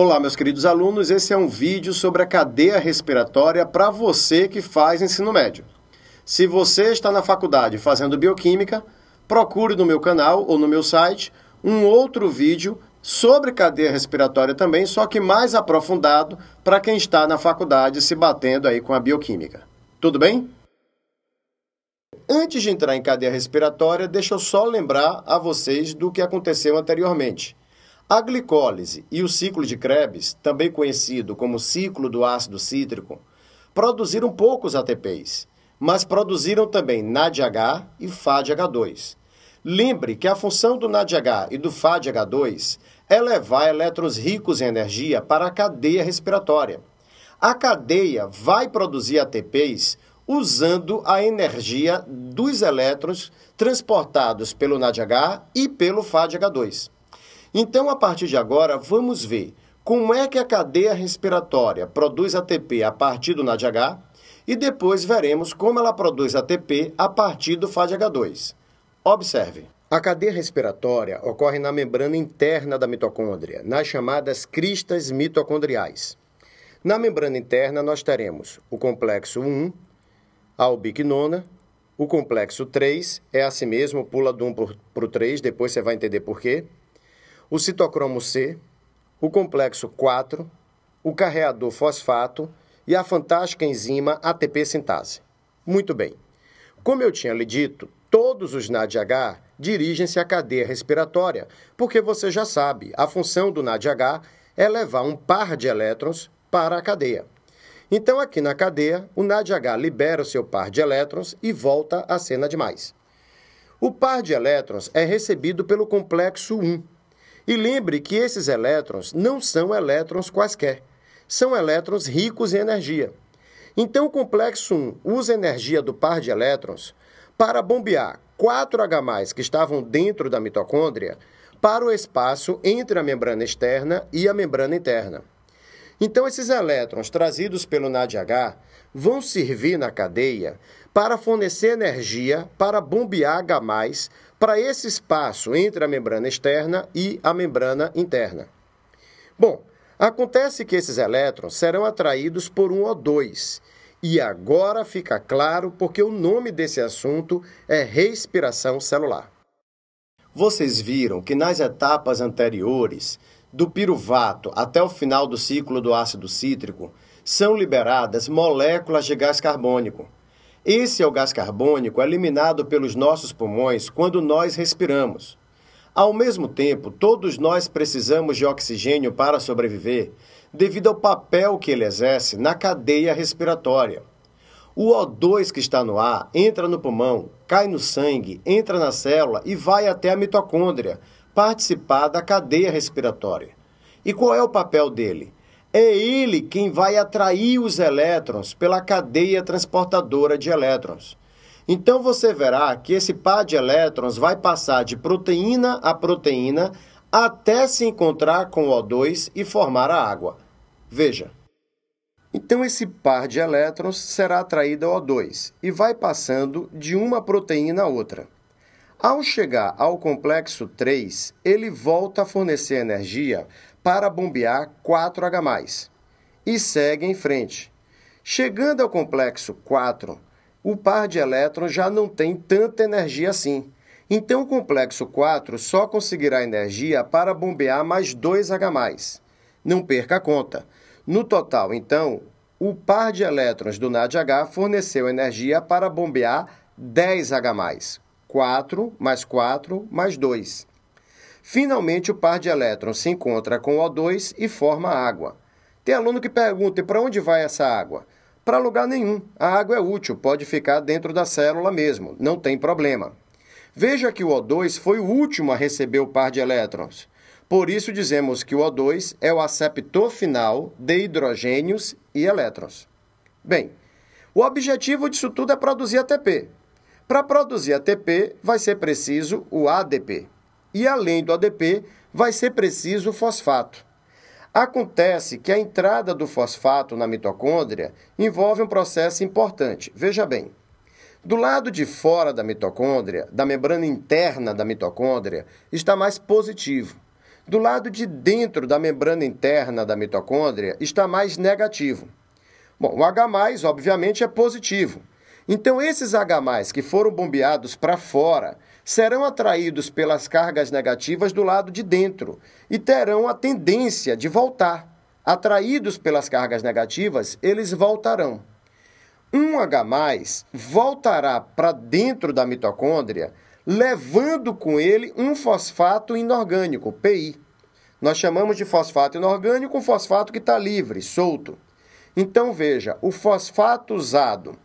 Olá, meus queridos alunos, esse é um vídeo sobre a cadeia respiratória para você que faz ensino médio. Se você está na faculdade fazendo bioquímica, procure no meu canal ou no meu site um outro vídeo sobre cadeia respiratória também, só que mais aprofundado para quem está na faculdade se batendo aí com a bioquímica. Tudo bem? Antes de entrar em cadeia respiratória, deixa eu só lembrar a vocês do que aconteceu anteriormente. A glicólise e o ciclo de Krebs, também conhecido como ciclo do ácido cítrico, produziram poucos ATPs, mas produziram também NADH e FADH2. Lembre que a função do NADH e do FADH2 é levar elétrons ricos em energia para a cadeia respiratória. A cadeia vai produzir ATPs usando a energia dos elétrons transportados pelo NADH e pelo FADH2. Então, a partir de agora, vamos ver como é que a cadeia respiratória produz ATP a partir do NADH e depois veremos como ela produz ATP a partir do FADH2. Observe. A cadeia respiratória ocorre na membrana interna da mitocôndria, nas chamadas cristas mitocondriais. Na membrana interna, nós teremos o complexo 1, a ubiquinona, o complexo 3, é assim mesmo, pula do 1 para o 3, depois você vai entender por quê. O citocromo C, o complexo 4, o carreador fosfato e a fantástica enzima ATP sintase. Muito bem. Como eu tinha lhe dito, todos os NADH dirigem-se à cadeia respiratória, porque você já sabe, a função do NADH é levar um par de elétrons para a cadeia. Então, aqui na cadeia, o NADH libera o seu par de elétrons e volta a ser NAD+. O par de elétrons é recebido pelo complexo 1. E lembre que esses elétrons não são elétrons quaisquer, são elétrons ricos em energia. Então, o complexo 1 usa a energia do par de elétrons para bombear 4H+, que estavam dentro da mitocôndria, para o espaço entre a membrana externa e a membrana interna. Então, esses elétrons trazidos pelo NADH vão servir na cadeia para fornecer energia para bombear H+, para esse espaço entre a membrana externa e a membrana interna. Bom, acontece que esses elétrons serão atraídos por um O2. E agora fica claro porque o nome desse assunto é respiração celular. Vocês viram que nas etapas anteriores, do piruvato até o final do ciclo do ácido cítrico, são liberadas moléculas de gás carbônico. Esse é o gás carbônico eliminado pelos nossos pulmões quando nós respiramos. Ao mesmo tempo, todos nós precisamos de oxigênio para sobreviver, devido ao papel que ele exerce na cadeia respiratória. O O2 que está no ar entra no pulmão, cai no sangue, entra na célula e vai até a mitocôndria, participar da cadeia respiratória. E qual é o papel dele? É ele quem vai atrair os elétrons pela cadeia transportadora de elétrons. Então, você verá que esse par de elétrons vai passar de proteína a proteína até se encontrar com o O2 e formar a água. Veja. Então, esse par de elétrons será atraído ao O2 e vai passando de uma proteína a outra. Ao chegar ao complexo 3, ele volta a fornecer energia para bombear 4H+, e segue em frente. Chegando ao complexo 4, o par de elétrons já não tem tanta energia assim. Então, o complexo 4 só conseguirá energia para bombear mais 2H+. Não perca a conta. No total, então, o par de elétrons do NADH forneceu energia para bombear 10H+. 4 mais 4 mais 2. Finalmente, o par de elétrons se encontra com o O2 e forma água. Tem aluno que pergunta, e para onde vai essa água? Para lugar nenhum. A água é útil, pode ficar dentro da célula mesmo, não tem problema. Veja que o O2 foi o último a receber o par de elétrons. Por isso, dizemos que o O2 é o aceptor final de hidrogênios e elétrons. Bem, o objetivo disso tudo é produzir ATP. Para produzir ATP, vai ser preciso o ADP. E, além do ADP, vai ser preciso o fosfato. Acontece que a entrada do fosfato na mitocôndria envolve um processo importante. Veja bem, do lado de fora da mitocôndria, da membrana interna da mitocôndria, está mais positivo. do lado de dentro da membrana interna da mitocôndria está mais negativo. Bom, o H+, obviamente, é positivo. Então, esses H+, que foram bombeados para fora, serão atraídos pelas cargas negativas do lado de dentro e terão a tendência de voltar. Atraídos pelas cargas negativas, eles voltarão. Um H+ voltará para dentro da mitocôndria, levando com ele um fosfato inorgânico, PI. Nós chamamos de fosfato inorgânico um fosfato que está livre, solto. Então, veja, o fosfato usado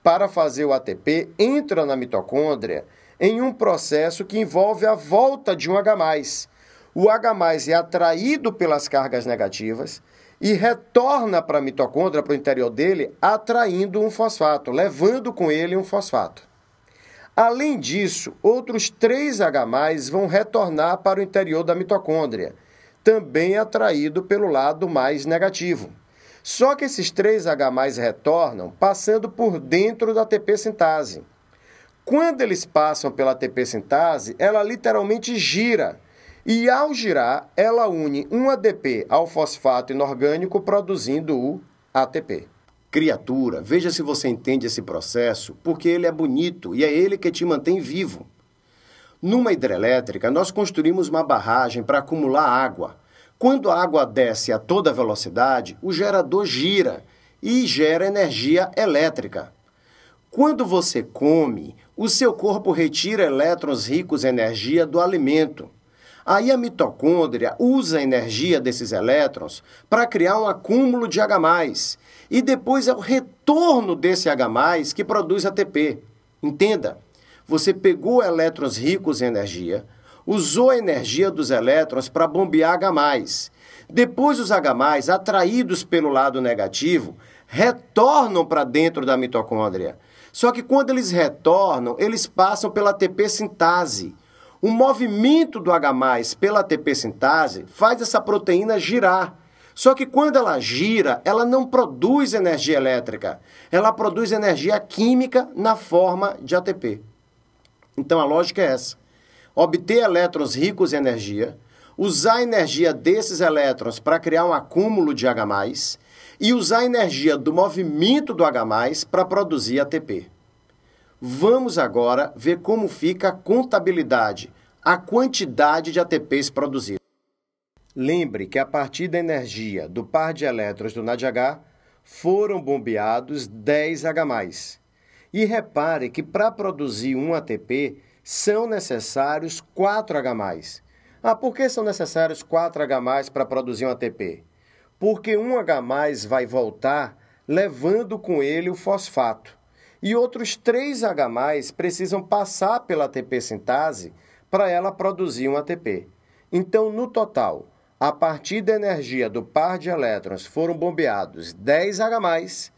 para fazer o ATP entra na mitocôndria em um processo que envolve a volta de um H+. O H+ é atraído pelas cargas negativas e retorna para a mitocôndria, para o interior dele, atraindo um fosfato, levando com ele um fosfato. Além disso, outros 3 H+ vão retornar para o interior da mitocôndria, também atraído pelo lado mais negativo. Só que esses 3 H+ retornam passando por dentro da ATP sintase. Quando eles passam pela ATP sintase, ela literalmente gira. E ao girar, ela une um ADP ao fosfato inorgânico, produzindo o ATP. Criatura, veja se você entende esse processo, porque ele é bonito e é ele que te mantém vivo. Numa hidrelétrica, nós construímos uma barragem para acumular água. Quando a água desce a toda velocidade, o gerador gira e gera energia elétrica. Quando você come, o seu corpo retira elétrons ricos em energia do alimento. Aí a mitocôndria usa a energia desses elétrons para criar um acúmulo de H+. E depois é o retorno desse H+ que produz ATP. Entenda, você pegou elétrons ricos em energia, usou a energia dos elétrons para bombear H+. Depois os H+, atraídos pelo lado negativo, retornam para dentro da mitocôndria. Só que quando eles retornam, eles passam pela ATP sintase. O movimento do H+ pela ATP sintase faz essa proteína girar. Só que quando ela gira, ela não produz energia elétrica. Ela produz energia química na forma de ATP. Então a lógica é essa. Obter elétrons ricos em energia, usar a energia desses elétrons para criar um acúmulo de H+, e usar a energia do movimento do H+ para produzir ATP. Vamos agora ver como fica a contabilidade, a quantidade de ATPs produzidos. Lembre que a partir da energia do par de elétrons do NADH foram bombeados 10 H+. E repare que para produzir um ATP são necessários 4 H+. Por que são necessários 4 H+ para produzir um ATP? Porque um H+ vai voltar levando com ele o fosfato. E outros 3 H+ precisam passar pela ATP sintase para ela produzir um ATP. Então, no total, a partir da energia do par de elétrons foram bombeados 10 H+,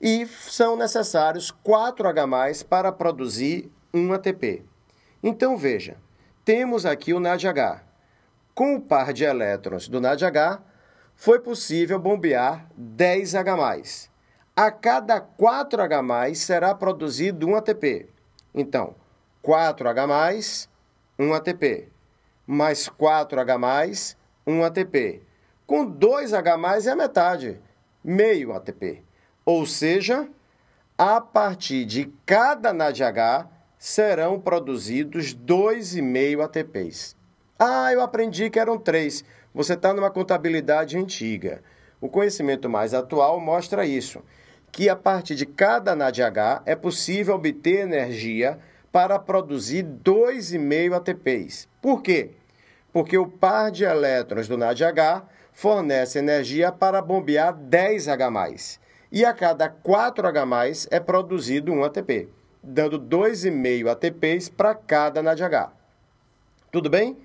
e são necessários 4 H+ para produzir um ATP. Então, veja, temos aqui o NADH. Com o par de elétrons do NADH, foi possível bombear 10 H+. A cada 4 H+, será produzido um ATP. Então, 4 H+, um ATP. Mais 4 H+, um ATP. Com 2 H+ é a metade, meio ATP. Ou seja, a partir de cada NADH serão produzidos 2,5 ATPs. Eu aprendi que eram 3. Você está numa contabilidade antiga. O conhecimento mais atual mostra isso, que a partir de cada NADH é possível obter energia para produzir 2,5 ATPs. Por quê? Porque o par de elétrons do NADH fornece energia para bombear 10 H+. E a cada 4 H+ é produzido um ATP, dando 2,5 ATPs para cada NADH. Tudo bem?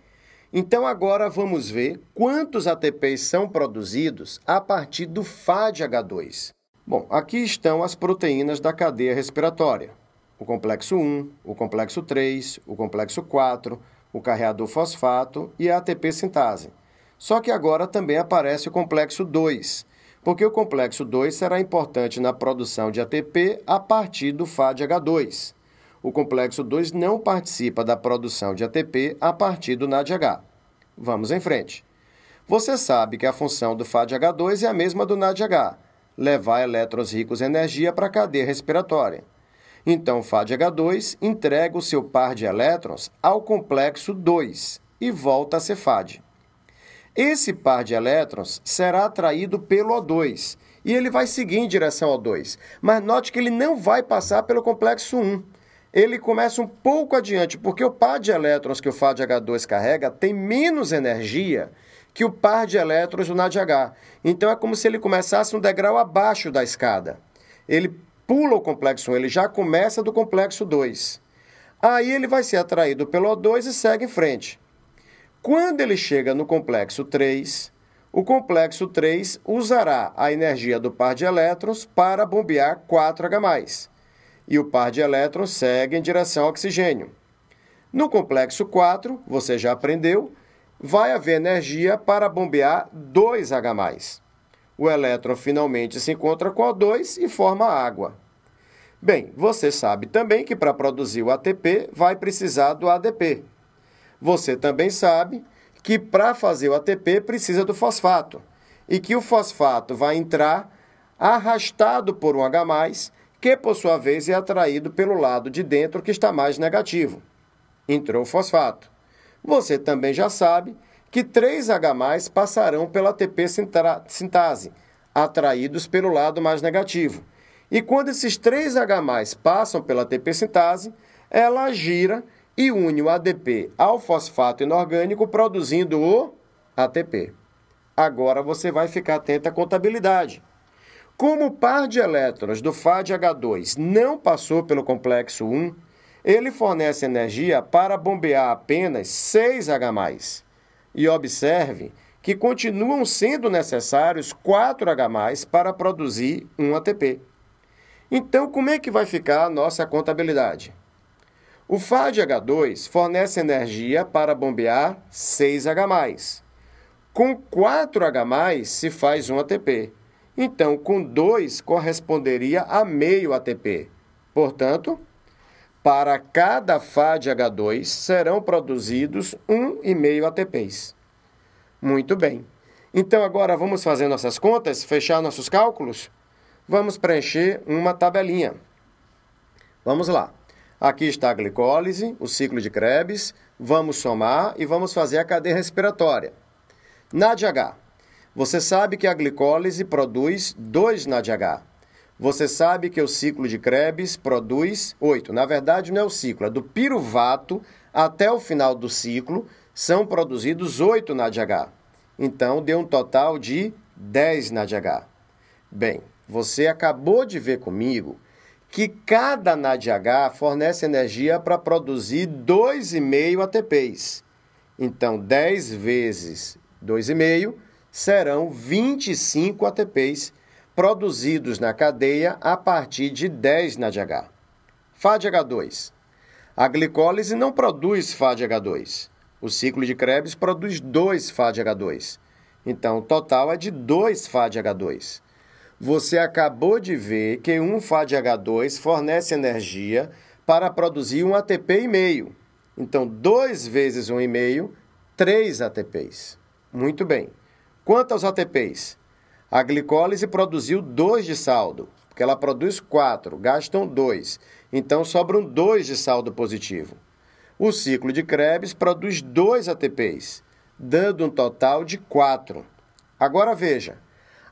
Então agora vamos ver quantos ATPs são produzidos a partir do FADH2. Bom, aqui estão as proteínas da cadeia respiratória. O complexo 1, o complexo 3, o complexo 4, o carreador fosfato e a ATP sintase. Só que agora também aparece o complexo 2, porque o complexo 2 será importante na produção de ATP a partir do FADH2. O complexo 2 não participa da produção de ATP a partir do NADH. Vamos em frente. Você sabe que a função do FADH2 é a mesma do NADH, levar elétrons ricos em energia para a cadeia respiratória. Então, o FADH2 entrega o seu par de elétrons ao complexo 2 e volta a ser FAD. Esse par de elétrons será atraído pelo O2 e ele vai seguir em direção ao 2. Mas note que ele não vai passar pelo complexo 1. Ele começa um pouco adiante, porque o par de elétrons que o FADH2 carrega tem menos energia que o par de elétrons do NADH. Então, é como se ele começasse um degrau abaixo da escada. Ele pula o complexo 1, ele já começa do complexo 2. Aí ele vai ser atraído pelo O2 e segue em frente. Quando ele chega no complexo 3, o complexo 3 usará a energia do par de elétrons para bombear 4H+. E o par de elétrons segue em direção ao oxigênio. No complexo 4, você já aprendeu, vai haver energia para bombear 2H+. O elétron finalmente se encontra com O2 e forma água. Bem, você sabe também que para produzir o ATP vai precisar do ADP. Você também sabe que para fazer o ATP precisa do fosfato e que o fosfato vai entrar arrastado por um H+, que por sua vez é atraído pelo lado de dentro que está mais negativo. Entrou o fosfato. Você também já sabe que 3H+ passarão pela ATP sintase, atraídos pelo lado mais negativo. E quando esses 3H+ passam pela ATP sintase, ela gira e une o ADP ao fosfato inorgânico, produzindo o ATP. Agora você vai ficar atento à contabilidade. Como o par de elétrons do FADH2 não passou pelo complexo 1, ele fornece energia para bombear apenas 6H+. E observe que continuam sendo necessários 4H+ para produzir um ATP. Então, como é que vai ficar a nossa contabilidade? O FADH2 fornece energia para bombear 6H+. Com 4H+, se faz um ATP. Então, com 2 corresponderia a meio ATP. Portanto, para cada FADH2 serão produzidos 1,5 ATPs. Muito bem. Então, agora vamos fazer nossas contas, fechar nossos cálculos? Vamos preencher uma tabelinha. Vamos lá. Aqui está a glicólise, o ciclo de Krebs. Vamos somar e vamos fazer a cadeia respiratória. NADH. Você sabe que a glicólise produz 2 NADH. Você sabe que o ciclo de Krebs produz 8. Na verdade, não é o ciclo, é do piruvato até o final do ciclo, são produzidos 8 NADH. Então, deu um total de 10 NADH. Bem, você acabou de ver comigo que cada NADH fornece energia para produzir 2,5 ATPs. Então, 10 vezes 2,5 serão 25 ATPs produzidos na cadeia a partir de 10 NADH. FADH2. A glicólise não produz FADH2. O ciclo de Krebs produz 2 FADH2. Então, o total é de 2 FADH2. Você acabou de ver que um FADH2 fornece energia para produzir um ATP e meio. Então, 2 vezes 1,5, 3 ATPs. Muito bem. Quanto aos ATPs? A glicólise produziu 2 de saldo, porque ela produz 4, gastam 2. Então, sobram 2 de saldo positivo. O ciclo de Krebs produz 2 ATPs, dando um total de 4. Agora veja,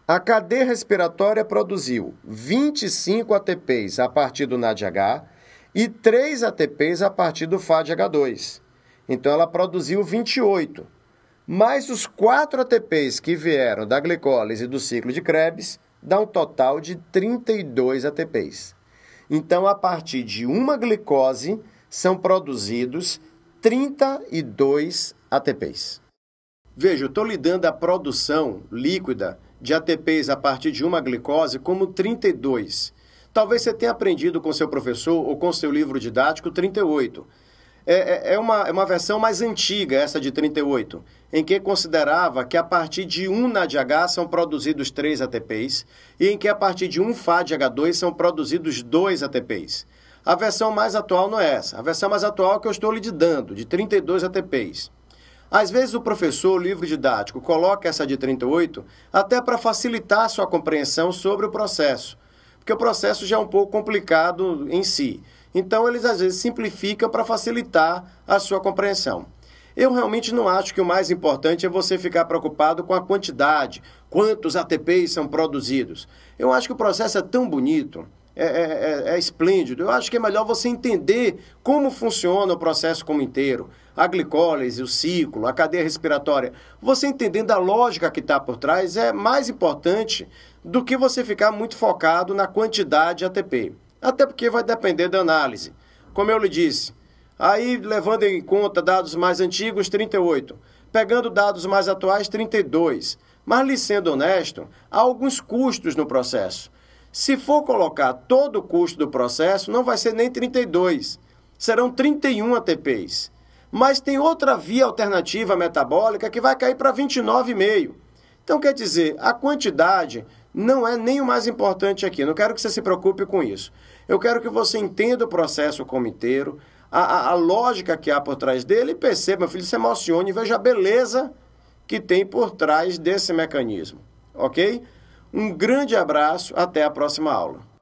a cadeia respiratória produziu 25 ATPs a partir do NADH e 3 ATPs a partir do FADH2. Então, ela produziu 28. Mais os 4 ATPs que vieram da glicólise do ciclo de Krebs, dá um total de 32 ATPs. Então, a partir de uma glicose, são produzidos 32 ATPs. Veja, eu estou lhe dando a produção líquida de ATPs a partir de uma glicose como 32. Talvez você tenha aprendido com seu professor ou com seu livro didático 38. É uma versão mais antiga, essa de 38, em que considerava que a partir de um NADH são produzidos 3 ATPs e em que a partir de um FADH2 são produzidos 2 ATPs. A versão mais atual não é essa. A versão mais atual é que eu estou lhe dando, de 32 ATPs. Às vezes o professor, o livro didático, coloca essa de 38 até para facilitar a sua compreensão sobre o processo, porque o processo já é um pouco complicado em si. Então, eles às vezes simplificam para facilitar a sua compreensão. Eu realmente não acho que o mais importante é você ficar preocupado com a quantidade, quantos ATPs são produzidos. Eu acho que o processo é tão bonito, é esplêndido. Eu acho que é melhor você entender como funciona o processo como inteiro. A glicólise, o ciclo, a cadeia respiratória. Você entendendo a lógica que está por trás é mais importante do que você ficar muito focado na quantidade de ATP. Até porque vai depender da análise. Como eu lhe disse, aí levando em conta dados mais antigos, 38. Pegando dados mais atuais, 32. Mas, lhe sendo honesto, há alguns custos no processo. Se for colocar todo o custo do processo, não vai ser nem 32. Serão 31 ATPs. Mas tem outra via alternativa metabólica que vai cair para 29,5. Então, quer dizer, a quantidade não é nem o mais importante aqui. Eu não quero que você se preocupe com isso. Eu quero que você entenda o processo como inteiro, a lógica que há por trás dele e perceba, meu filho, se emocione e veja a beleza que tem por trás desse mecanismo. Ok? Um grande abraço, até a próxima aula.